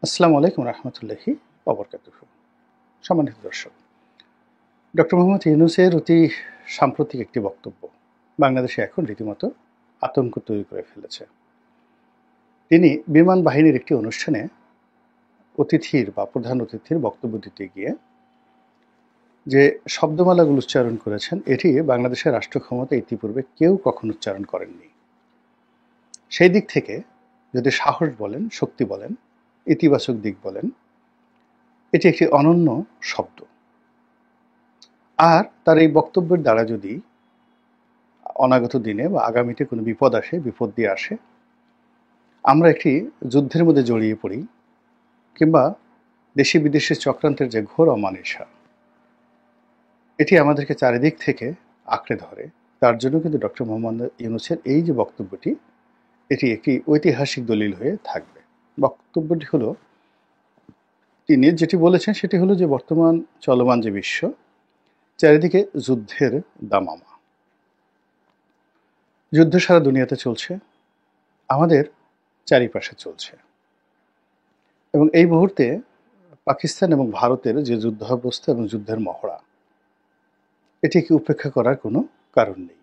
আসসালামু আলাইকুম রহমতুল্লাহি ওবরকাতুহু। সম্মানিত দর্শক, ডক্টর মোহাম্মদ ইউনূসের অতি সাম্প্রতিক একটি বক্তব্য বাংলাদেশে এখন রীতিমতো আতঙ্ক তৈরি করে ফেলেছে। তিনি বিমান বাহিনীর একটি অনুষ্ঠানে অতিথির বা প্রধান অতিথির বক্তব্য দিতে গিয়ে যে শব্দমালাগুলো উচ্চারণ করেছেন, এটি বাংলাদেশের রাষ্ট্র ক্ষমতা ইতিপূর্বে কেউ কখনো উচ্চারণ করেননি। সেই দিক থেকে যদি সাহস বলেন, শক্তি বলেন, ইতিবাচক দিক বলেন, এটি একটি অনন্য শব্দ। আর তার এই বক্তব্যের দ্বারা যদি অনাগত দিনে বা আগামীতে কোনো বিপদ আসে, বিপত্তি আসে, আমরা একটি যুদ্ধের মধ্যে জড়িয়ে পড়ি, কিংবা দেশি বিদেশি চক্রান্তের যে ঘোর অমানিসা, এটি আমাদেরকে চারিদিক থেকে আঁকড়ে ধরে, তার জন্য কিন্তু ডক্টর মোহাম্মদ ইউনূসের এই যে বক্তব্যটি, এটি একটি ঐতিহাসিক দলিল হয়ে থাকবে। বক্তব্যটি হলো, তিনি যেটি বলেছেন সেটি হলো যে বর্তমান চলমান যে বিশ্ব, চারিদিকে যুদ্ধের দামামা, যুদ্ধ সারা দুনিয়াতে চলছে, আমাদের চারিপাশে চলছে, এবং এই মুহূর্তে পাকিস্তান এবং ভারতের যে যুদ্ধাবস্থা এবং যুদ্ধের মহড়া, এটিকে উপেক্ষা করার কোনো কারণ নেই।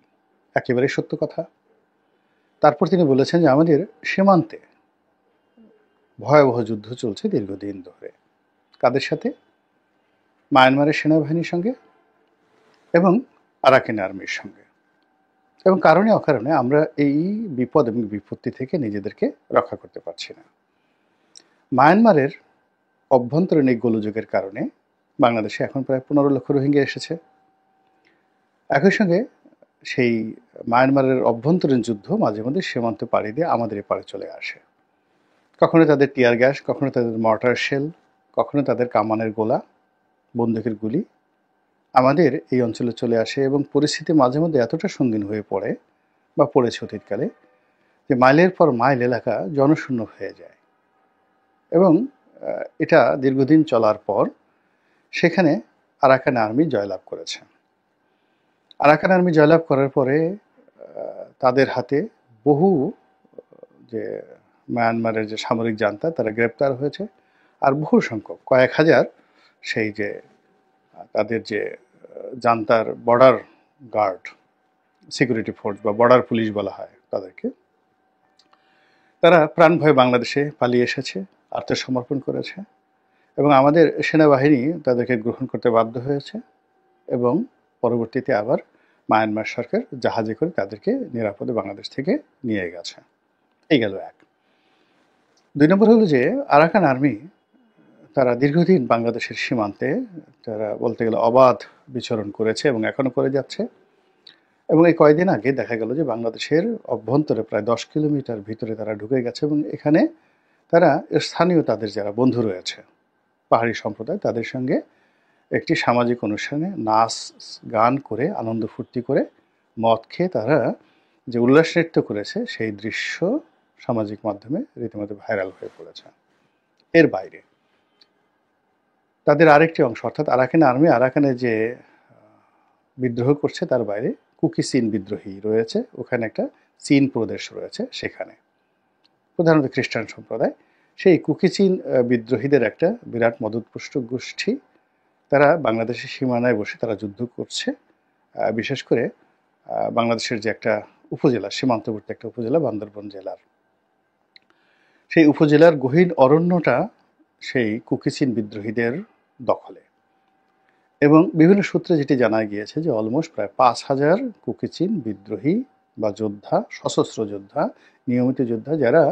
একেবারে সত্য কথা। তারপর তিনি বলেছেন যে আমাদের সীমান্তে ভয়াবহ যুদ্ধ চলছে দীর্ঘদিন ধরে। কাদের সাথে? মায়ানমারের সেনাবাহিনীর সঙ্গে এবং আরাকান আর্মির সঙ্গে। এবং কারণে অকারণে আমরা এই বিপদ এবং বিপত্তি থেকে নিজেদেরকে রক্ষা করতে পারছি না। মায়ানমারের অভ্যন্তরীণ এই গোলযোগের কারণে বাংলাদেশে এখন প্রায় 15 লক্ষ রোহিঙ্গা এসেছে। একই সঙ্গে সেই মায়ানমারের অভ্যন্তরীণ যুদ্ধ মাঝে মধ্যে সীমান্ত পাড়ি দিয়ে আমাদের এপারে চলে আসে। কখনো তাদের টিয়ার গ্যাস, কখনো তাদের মর্টার শেল, কখনো তাদের কামানের গোলা, বন্দুকের গুলি আমাদের এই অঞ্চলে চলে আসে, এবং পরিস্থিতি মাঝে মধ্যে এতটা সঙ্গীন হয়ে পড়ে বা পড়েছে অতীতকালে যে মাইলের পর মাইল এলাকা জনশূন্য হয়ে যায়। এবং এটা দীর্ঘদিন চলার পর সেখানে আরাকান আর্মি জয়লাভ করেছে। আরাকান আর্মি জয়লাভ করার পরে তাদের হাতে বহু যে মায়ানমারের যে সামরিক জান্তা, তারা গ্রেপ্তার হয়েছে। আর বহু সংখ্যক, কয়েক হাজার সেই যে তাদের যে জান্তার বর্ডার গার্ড, সিকিউরিটি ফোর্স বা বর্ডার পুলিশ বলা হয় তাদেরকে, তারা প্রাণ ভয়ে বাংলাদেশে পালিয়ে এসেছে, আত্মসমর্পণ করেছে, এবং আমাদের সেনাবাহিনী তাদেরকে গ্রহণ করতে বাধ্য হয়েছে, এবং পরবর্তীতে আবার মায়ানমার সরকার জাহাজে করে তাদেরকে নিরাপদে বাংলাদেশ থেকে নিয়ে গেছে। এই গেল এক। 2 নম্বর হলো যে আরাকান আর্মি তারা দীর্ঘদিন বাংলাদেশের সীমান্তে তারা বলতে গেলে অবাধ বিচরণ করেছে এবং এখনো করে যাচ্ছে। এবং এই কয়েকদিন আগে দেখা গেল যে বাংলাদেশের অভ্যন্তরে প্রায় 10 কিলোমিটার ভিতরে তারা ঢুকে গেছে, এবং এখানে তারা স্থানীয় তাদের যারা বন্ধু রয়েছে পাহাড়ি সম্প্রদায়, তাদের সঙ্গে একটি সামাজিক অনুষ্ঠানে নাচ গান করে, আনন্দ ফুর্তি করে, মদ খেয়ে তারা যে উল্লাস নৃত্য করেছে, সেই দৃশ্য সামাজিক মাধ্যমে রীতিমতো ভাইরাল হয়ে পড়েছে। এর বাইরে তাদের আরেকটি অংশ, অর্থাৎ আরাকান আর্মি আরাকানে যে বিদ্রোহ করছে, তার বাইরে কুকি চীন বিদ্রোহী রয়েছে, ওখানে একটা চীন প্রদেশ রয়েছে, সেখানে প্রধানত খ্রিস্টান সম্প্রদায়। সেই কুকি চীন বিদ্রোহীদের একটা বিরাট মদতপুষ্ট গোষ্ঠী, তারা বাংলাদেশের সীমানায় বসে তারা যুদ্ধ করছে। বিশেষ করে বাংলাদেশের যে একটা উপজেলা, সীমান্তবর্তী একটা উপজেলা বান্দরবন জেলার, সেই উপজেলার গহীন অরণ্যটা সেই কুকি চীন বিদ্রোহীদের দখলে। এবং বিভিন্ন সূত্রে যেটি জানা গিয়েছে যে অলমোস্ট প্রায় 5,000 কুকি চীন বিদ্রোহী বা যোদ্ধা, সশস্ত্র যোদ্ধা, নিয়মিত যোদ্ধা, যারা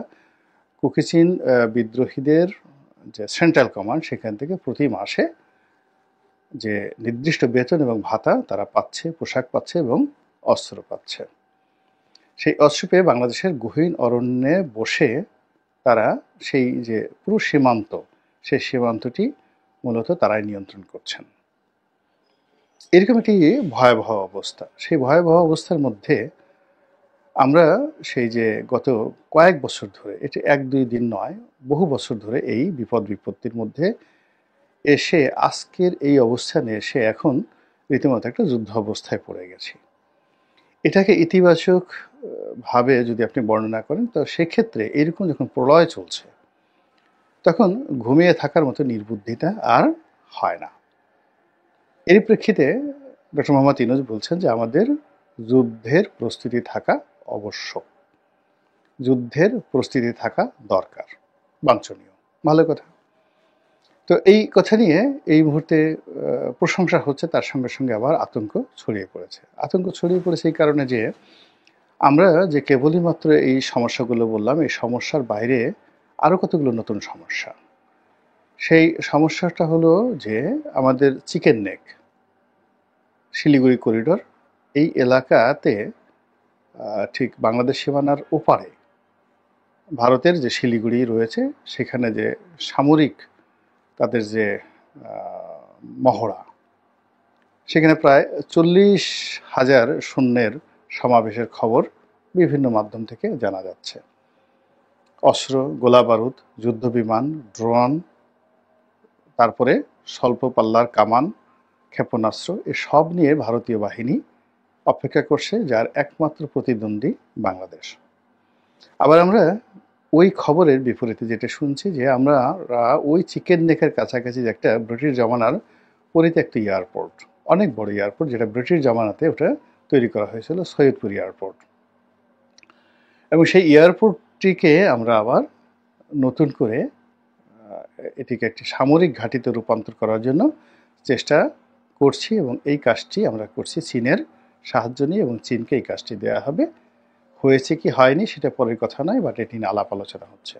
কুকি চীন বিদ্রোহীদের যে সেন্ট্রাল কমান্ড, সেখান থেকে প্রতি মাসে যে নির্দিষ্ট বেতন এবং ভাতা তারা পাচ্ছে, পোশাক পাচ্ছে এবং অস্ত্র পাচ্ছে। সেই অস্ত্র পেয়ে বাংলাদেশের গহীন অরণ্যে বসে তারা সেই যে পুরো সীমান্ত, সেই সীমান্তটি মূলত তারাই নিয়ন্ত্রণ করছেন। এরকম একটি ভয়াবহ অবস্থা। সেই ভয়াবহ অবস্থার মধ্যে আমরা সেই যে গত কয়েক বছর ধরে, এটি 1-2 দিন নয়, বহু বছর ধরে এই বিপদ বিপত্তির মধ্যে এসে আজকের এই অবস্থানে এসে এখন রীতিমতো একটা যুদ্ধ অবস্থায় পড়ে গেছি। এটাকে ইতিবাচক ভাবে যদি আপনি বর্ণনা করেন, তো সেক্ষেত্রে এরকম যখন প্রলয় চলছে, তখন ঘুমিয়ে থাকার মতো নির্বুদ্ধিতা আর হয় না। এর প্রেক্ষিতে ডক্টর মোহাম্মদ ইউনূস বলছেন যে আমাদের যুদ্ধের প্রস্তুতি থাকা আবশ্যক, যুদ্ধের প্রস্তুতি থাকা দরকার, বাঞ্ছনীয়। ভালো কথা। তো এই কথা নিয়ে এই মুহূর্তে প্রশংসা হচ্ছে, তার সঙ্গে সঙ্গে আবার আতঙ্ক ছড়িয়ে পড়েছে। আতঙ্ক ছড়িয়ে পড়েছে এই কারণে যে আমরা যে কেবলই মাত্র এই সমস্যাগুলো বললাম, এই সমস্যার বাইরে আরও কতগুলো নতুন সমস্যা। সেই সমস্যাটা হলো যে আমাদের চিকেন নেক, শিলিগুড়ি করিডোর, এই এলাকাতে ঠিক বাংলাদেশ সীমানার ওপারে ভারতের যে শিলিগুড়ি রয়েছে, সেখানে যে সামরিক তাদের যে মহড়া, সেখানে প্রায় 40,000 সৈন্যের সমাবেশের খবর বিভিন্ন মাধ্যম থেকে জানা যাচ্ছে। অস্ত্র, গোলা বারুদ, যুদ্ধবিমান, ড্রোন, তারপরে স্বল্প পাল্লার কামান, ক্ষেপণাস্ত্র, এসব নিয়ে ভারতীয় বাহিনী অপেক্ষা করছে, যার একমাত্র প্রতিদ্বন্দ্বী বাংলাদেশ। আবার আমরা ওই খবরের বিপরীতে যেটা শুনছি যে আমরা ওই চিকেন নেকের কাছাকাছি একটা ব্রিটিশ জমানার পরিত্যক্ত এয়ারপোর্ট, অনেক বড় এয়ারপোর্ট, যেটা ব্রিটিশ জমানাতে ওটা তৈরি করা হয়েছিল, সৈয়দপুর এয়ারপোর্ট, এবং সেই এয়ারপোর্টটিকে আমরা আবার নতুন করে এটিকে একটি সামরিক ঘাঁটিতে রূপান্তর করার জন্য চেষ্টা করছি, এবং এই কাজটি আমরা করছি চীনের সাহায্য নিয়ে, এবং চীনকে এই কাজটি দেওয়া হবে। হয়েছে কি হয়নি সেটা পরের কথা নয়, বাট এটি নিয়ে আলাপ আলোচনা হচ্ছে।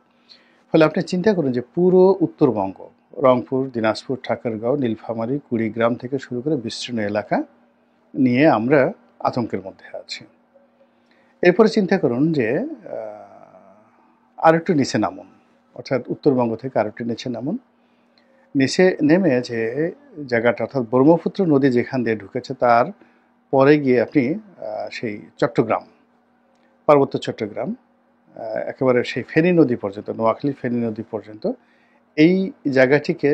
ফলে আপনি চিন্তা করুন যে পুরো উত্তরবঙ্গ, রংপুর, দিনাজপুর, ঠাকুরগাঁও, নীলফামারী, কুড়িগ্রাম থেকে শুরু করে বিস্তীর্ণ এলাকা নিয়ে আমরা আতঙ্কের মধ্যে আছি। এরপরে চিন্তা করুন যে আরেকটু নিচে নামুন, অর্থাৎ উত্তরবঙ্গ থেকে আরেকটু নিচে নামুন। নিচে নেমে যে জায়গাটা, অর্থাৎ ব্রহ্মপুত্র নদী যেখান দিয়ে ঢুকেছে, তার পরে গিয়ে আপনি সেই চট্টগ্রাম, পার্বত্য চট্টগ্রাম, একেবারে সেই ফেনী নদী পর্যন্ত, নোয়াখালী ফেনী নদী পর্যন্ত, এই জায়গাটিকে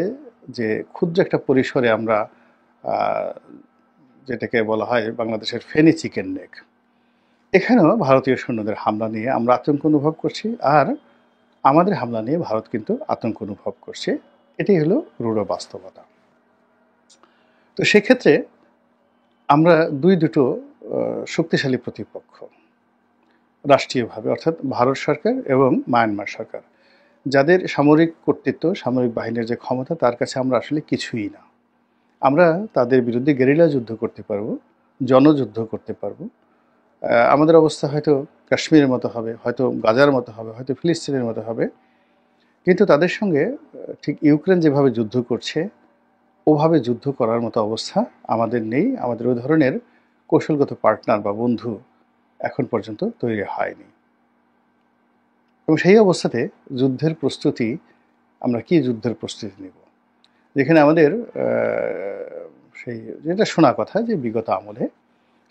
যে ক্ষুদ্র একটা পরিসরে আমরা যেটাকে বলা হয় বাংলাদেশের ফেনী চিকেন নেক, এখানেও ভারতীয় সৈন্যদের হামলা নিয়ে আমরা আতঙ্ক অনুভব করছি, আর আমাদের হামলা নিয়ে ভারত কিন্তু আতঙ্ক অনুভব করছে। এটি হলো রূঢ় বাস্তবতা। তো সেক্ষেত্রে আমরা দুটো শক্তিশালী প্রতিপক্ষ রাষ্ট্রীয়ভাবে, অর্থাৎ ভারত সরকার এবং মায়ানমার সরকার, যাদের সামরিক কর্তৃত্ব, সামরিক বাহিনীর যে ক্ষমতা, তার কাছে আমরা আসলে কিছুই না। আমরা তাদের বিরুদ্ধে গেরিলা যুদ্ধ করতে পারবো, জনযুদ্ধ করতে পারবো। আমাদের অবস্থা হয়তো কাশ্মীরের মতো হবে, হয়তো গাজার মতো হবে, হয়তো ফিলিস্তিনের মতো হবে, কিন্তু তাদের সঙ্গে ঠিক ইউক্রেন যেভাবে যুদ্ধ করছে ওভাবে যুদ্ধ করার মতো অবস্থা আমাদের নেই। আমাদের ওই ধরনের কৌশলগত পার্টনার বা বন্ধু এখন পর্যন্ত তৈরি হয়নি। এবং সেই অবস্থাতে যুদ্ধের প্রস্তুতি, আমরা কি যুদ্ধের প্রস্তুতি নেব, যেখানে আমাদের সেই যেটা শোনা কথা যে বিগত আমলে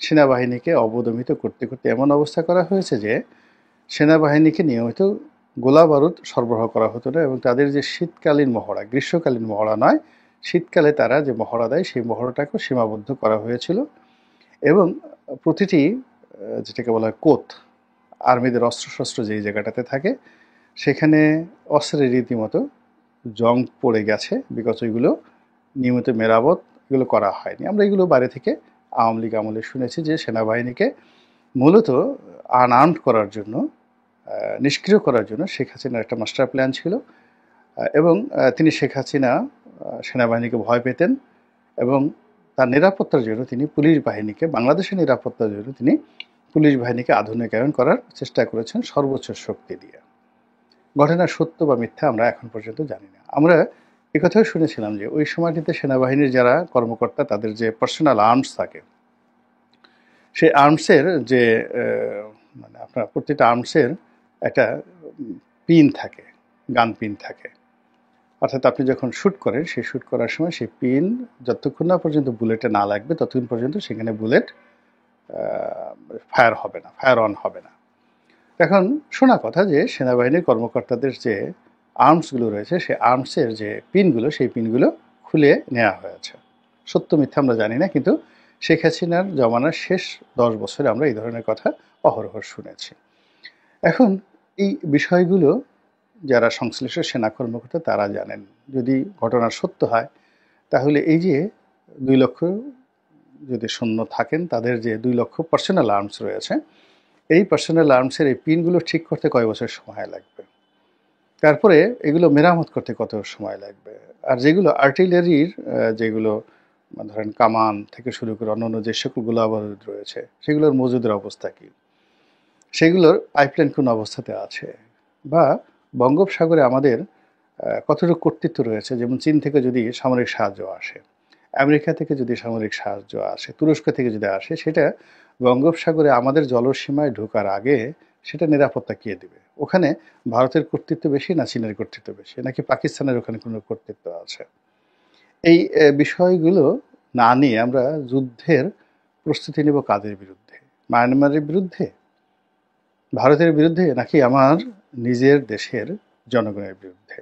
সেনাবাহিনীকে অবদমিত করতে করতে এমন অবস্থা করা হয়েছে যে সেনাবাহিনীকে নিয়মিত গোলা বারুদ সরবরাহ করা হতো না, এবং তাদের যে শীতকালীন মহড়া, গ্রীষ্মকালীন মহড়া নয়, শীতকালে তারা যে মহড়া দেয় সেই মহড়াটাকেও সীমাবদ্ধ করা হয়েছিল। এবং প্রতিটি যেটাকে বলা হয় কোত, আর্মিদের অস্ত্রশস্ত্র যেই জায়গাটাতে থাকে, সেখানে অস্ত্রের রীতিমতো জং পড়ে গেছে, বিকজ ওইগুলো নিয়মিত মেরামত এগুলো করা হয়নি। আমরা এগুলো বাইরে থেকে আওয়ামী লীগ আমলে শুনেছি যে সেনাবাহিনীকে মূলত আনআর্মড করার জন্য, নিষ্ক্রিয় করার জন্য শেখ হাসিনার একটা মাস্টার প্ল্যান ছিল, এবং তিনি শেখ হাসিনা সেনাবাহিনীকে ভয় পেতেন, এবং তার নিরাপত্তার জন্য তিনি পুলিশ বাহিনীকে, বাংলাদেশের নিরাপত্তার জন্য তিনি পুলিশ বাহিনীকে আধুনিকায়ন করার চেষ্টা করেছেন সর্বোচ্চ শক্তি দিয়ে। ঘটনা সত্য বা মিথ্যা আমরা এখন পর্যন্ত জানি না। আমরা একথাও শুনেছিলাম যে ওই সময়টিতে সেনাবাহিনীর যারা কর্মকর্তা, তাদের যে পার্সোনাল আর্মস থাকে, সেই আর্মসের যে মানে আপনার প্রতিটা আর্মসের একটা পিন থাকে, গান পিন থাকে, অর্থাৎ আপনি যখন শ্যুট করেন, সেই শ্যুট করার সময় সেই পিন যতক্ষণ না পর্যন্ত বুলেটে না লাগবে ততক্ষণ পর্যন্ত সেখানে বুলেট ফায়ার হবে না, ফায়ার অন হবে না। এখন শোনা কথা যে সেনাবাহিনীর কর্মকর্তাদের যে আর্মসগুলো রয়েছে, সেই আর্মসের যে পিনগুলো, সেই পিনগুলো খুলে নেওয়া হয়েছে। সত্য মিথ্যা আমরা জানি না, কিন্তু শেখ হাসিনার জমানার শেষ 10 বছরে আমরা এই ধরনের কথা অহরহ শুনেছি। এখন এই বিষয়গুলো যারা সংশ্লিষ্ট সেনা কর্মকর্তা তারা জানেন। যদি ঘটনা সত্য হয় তাহলে এই যে 2 লক্ষ যদি সৈন্য থাকেন, তাদের যে 2 লক্ষ পার্সোনাল আর্মস রয়েছে, এই পার্সোনাল আর্মসের এই পিনগুলো ঠিক করতে কয় বছর সময় লাগবে? তারপরে এগুলো মেরামত করতে কত সময় লাগবে? আর যেগুলো আর্টিলারির যেগুলো ধরেন কামান থেকে শুরু করে অন্যান্য যে সকল গোলাবারুদ রয়েছে, সেগুলোর মজুদের অবস্থা কী? সেগুলোর পাইপলাইন কোন অবস্থাতে আছে? বা বঙ্গোপসাগরে আমাদের কতটুকু কর্তৃত্ব রয়েছে? যেমন চীন থেকে যদি সামরিক সাহায্য আসে, আমেরিকা থেকে যদি সামরিক সাহায্য আসে, তুরস্ক থেকে যদি আসে, সেটা বঙ্গোপসাগরে আমাদের জলসীমায় ঢোকার আগে সেটা নিরাপত্তা কে দেবে? ওখানে ভারতের কর্তৃত্ব বেশি না চীনের কর্তৃত্ব বেশি, নাকি পাকিস্তানের ওখানে কোনো কর্তৃত্ব আছে? এই বিষয়গুলো না নিয়ে আমরা যুদ্ধের প্রস্তুতি নেব কাদের বিরুদ্ধে? মায়ানমারের বিরুদ্ধে, ভারতের বিরুদ্ধে, নাকি আমার নিজের দেশের জনগণের বিরুদ্ধে?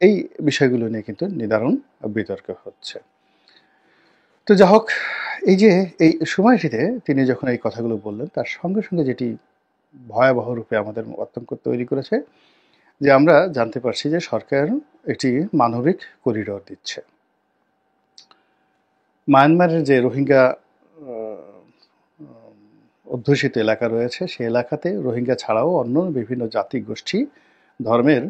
এই বিষয়গুলো নিয়ে কিন্তু নিদারুণ বিতর্ক হচ্ছে। তো যা হোক, এই যে এই সময়টিতে তিনি যখন এই কথাগুলো বললেন, তার সঙ্গে সঙ্গে যেটি ভয়াবহ রূপে আমাদের আতঙ্ক তৈরি করেছে, যে আমরা জানতে পারছি যে সরকার একটি মানবিক করিডোর দিচ্ছে। মায়ানমারের যে রোহিঙ্গা অধ্যুষিত এলাকা রয়েছে, সেই এলাকাতে রোহিঙ্গা ছাড়াও অন্য বিভিন্ন জাতি গোষ্ঠী, ধর্মের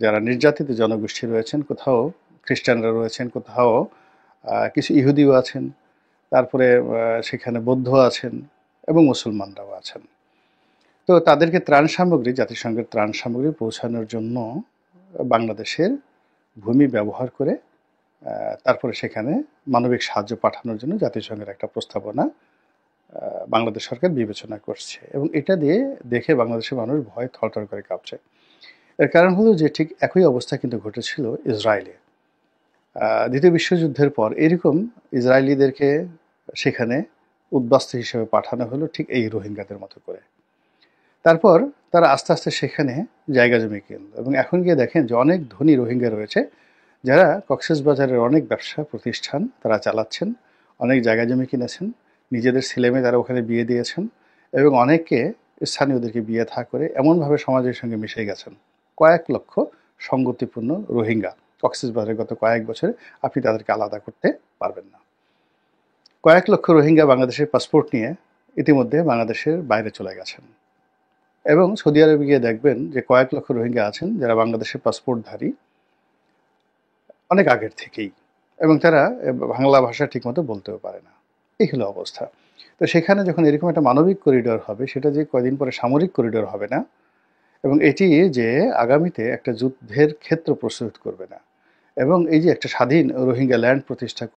যারা নির্যাতিত জনগোষ্ঠী রয়েছেন, কোথাও খ্রিস্টানরা রয়েছেন, কোথাও কিছু ইহুদিও আছেন, তারপরে সেখানে বৌদ্ধ আছেন এবং মুসলমানরাও আছেন। তো তাদেরকে ত্রাণ সামগ্রী, জাতিসংঘের ত্রাণ সামগ্রী পৌঁছানোর জন্য বাংলাদেশের ভূমি ব্যবহার করে তারপরে সেখানে মানবিক সাহায্য পাঠানোর জন্য জাতিসংঘের একটা প্রস্তাবনা বাংলাদেশ সরকার বিবেচনা করছে, এবং এটা দিয়ে দেখে বাংলাদেশের মানুষ ভয় থরথর করে কাঁপছে। এর কারণ হলো যে ঠিক একই অবস্থা কিন্তু ঘটেছিল ইসরায়েলে। দ্বিতীয় বিশ্বযুদ্ধের পর এরকম ইসরায়েলিদেরকে সেখানে উদ্বাস্তু হিসেবে পাঠানো হলো, ঠিক এই রোহিঙ্গাদের মতো করে। তারপর তারা আস্তে আস্তে সেখানে জায়গা জমি কিনল, এবং এখন গিয়ে দেখেন যে অনেক ধনী রোহিঙ্গা রয়েছে যারা কক্সবাজারের অনেক ব্যবসা প্রতিষ্ঠান তারা চালাচ্ছেন, অনেক জায়গা জমি কিনেছেন, নিজেদের ছেলেমেয়ে তারা ওখানে বিয়ে দিয়েছেন, এবং অনেকে স্থানীয়দেরকে বিয়ে থা করে এমনভাবে সমাজের সঙ্গে মিশে গেছেন। কয়েক লক্ষ সঙ্গতিপূর্ণ রোহিঙ্গা কক্সবাজারে গত কয়েক বছরে আপনি তাদেরকে আলাদা করতে পারবেন না। কয়েক লক্ষ রোহিঙ্গা বাংলাদেশের পাসপোর্ট নিয়ে ইতিমধ্যে বাংলাদেশের বাইরে চলে গেছেন, এবং সৌদি আরবে গিয়ে দেখবেন যে কয়েক লক্ষ রোহিঙ্গা আছেন যারা বাংলাদেশের পাসপোর্টধারী অনেক আগের থেকেই, এবং তারা বাংলা ভাষা ঠিকমতো বলতেও পারে না। এই হলো অবস্থা। তো সেখানে যখন এরকম একটা মানবিক করিডোর হবে, সেটা যে কয়দিন পরে সামরিক করিডোর হবে না, এবং এটি যে আগামীতে একটা যুদ্ধের ক্ষেত্র প্রস্তুত করবে না, এবং এই যে একটা স্বাধীন রোহিঙ্গা ল্যান্ড প্রতিষ্ঠা